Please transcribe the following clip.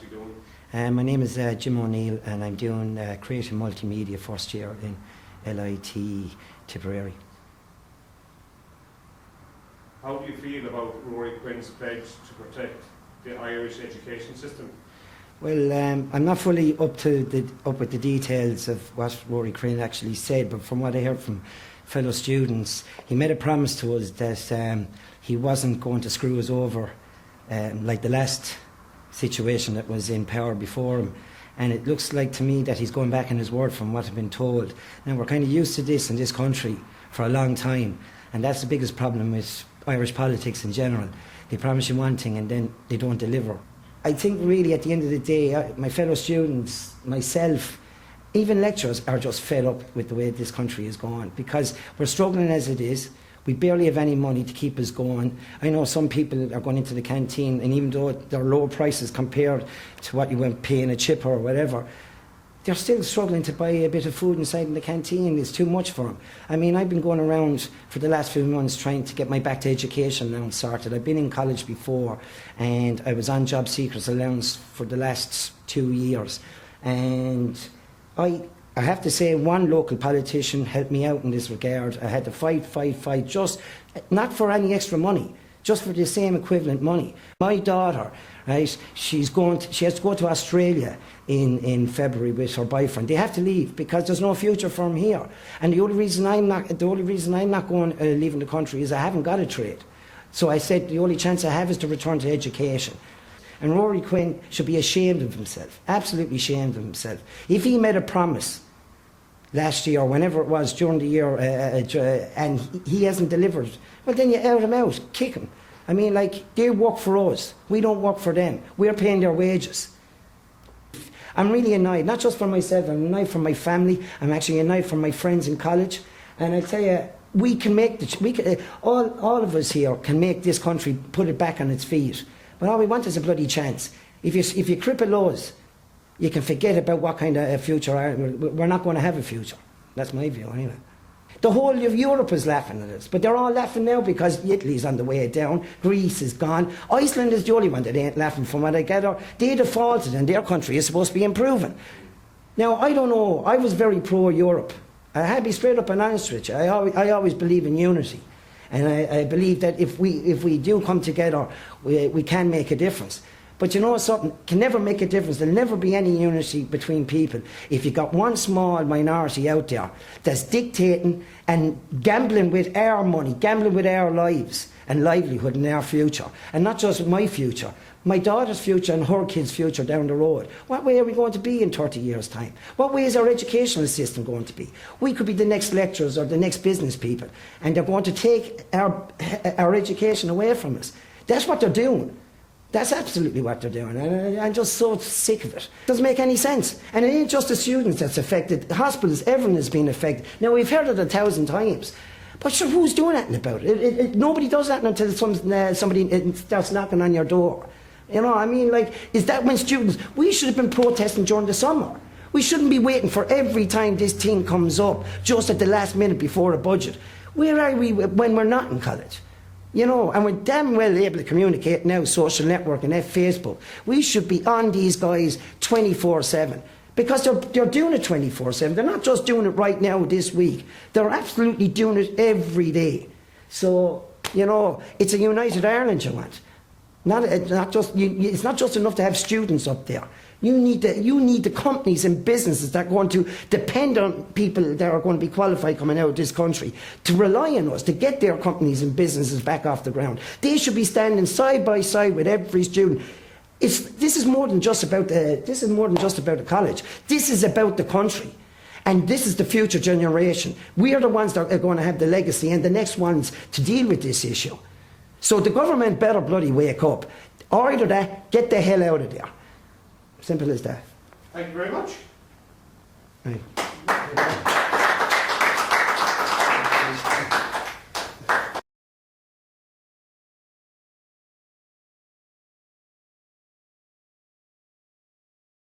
actually doing? My name is Jim O'Neill, and I'm doing Creative Multimedia first year in LIT Tipperary. How do you feel about Rory Quinn's pledge to protect the Irish education system? Well, I'm not fully up with the details of what Rory Quinn actually said, but from what I heard from fellow students, he made a promise to us that he wasn't going to screw us over like the last situation that was in power before him. And it looks like to me that he's going back on his word from what I've been told. Now, we're kind of used to this in this country for a long time, and that's the biggest problem with Irish politics in general. They promise you one thing and then they don't deliver. I think really at the end of the day, my fellow students, myself, even lecturers are just fed up with the way this country is going, because we're struggling as it is. We barely have any money to keep us going. I know some people are going into the canteen, and even though they're low prices compared to what you went paying a chip or whatever, they're still struggling to buy a bit of food inside in the canteen. It's too much for them. I mean, I've been going around for the last few months trying to get my back to education allowance sorted. I've been in college before, and I was on job seekers allowance for the last 2 years. And I have to say, one local politician helped me out in this regard. I had to fight, just not for any extra money, just for the same equivalent money. My daughter, right, she has to go to Australia in February with her boyfriend. They have to leave because there's no future for them here. And the only reason I'm not going leaving the country is I haven't got a trade. So I said the only chance I have is to return to education. And Rory Quinn should be ashamed of himself, absolutely ashamed of himself. If he made a promise last year, or whenever it was during the year, and he hasn't delivered, well, then you out him out, kick him. I mean, like, they work for us. We don't work for them. We're paying their wages. I'm really annoyed, not just for myself, I'm annoyed for my family. I'm actually annoyed for my friends in college. And I tell you, we can make all of us here can make this country put it back on its feet. But all we want is a bloody chance. If you cripple us, you can forget about what kind of a future. We're not going to have a future. That's my view, anyway. The whole of Europe is laughing at us, but they're all laughing now because Italy's on the way down, Greece is gone. Iceland is the only one that ain't laughing from what I gather. They defaulted and their country is supposed to be improving. Now, I don't know, I was very pro-Europe. I had to be straight up and honest with you. I always believe in unity. And I believe that if we do come together, we can make a difference. But you know something, can never make a difference. There'll never be any unity between people if you've got one small minority out there that's dictating and gambling with our money, gambling with our lives and livelihood and our future. And not just my future, my daughter's future and her kids' future down the road. What way are we going to be in 30 years' time? What way is our educational system going to be? We could be the next lecturers or the next business people, and they're going to take our education away from us. That's what they're doing. That's absolutely what they're doing, and I'm just so sick of it. It doesn't make any sense. And it ain't just the students that's affected. The hospitals, everyone has been affected. Now, we've heard it 1,000 times, but sure, who's doing anything about it? Nobody does that until somebody starts knocking on your door. You know, I mean, like, is that when students... We should have been protesting during the summer. We shouldn't be waiting for every time this thing comes up, just at the last minute before a budget. Where are we when we're not in college? You know, and we're damn well able to communicate now, social network and Facebook. We should be on these guys 24/7 because they're doing it 24/7. They're not just doing it right now this week. They're absolutely doing it every day. So, you know, it's a united Ireland you want. It's not just enough to have students up there. You need the companies and businesses that are going to depend on people that are going to be qualified coming out of this country to rely on us to get their companies and businesses back off the ground. They should be standing side by side with every student. This is more than just about the college. This is about the country. And this is the future generation. We are the ones that are going to have the legacy and the next ones to deal with this issue. So the government better bloody wake up. Or either that, get the hell out of there. Simple as that. Thank you very much. Right.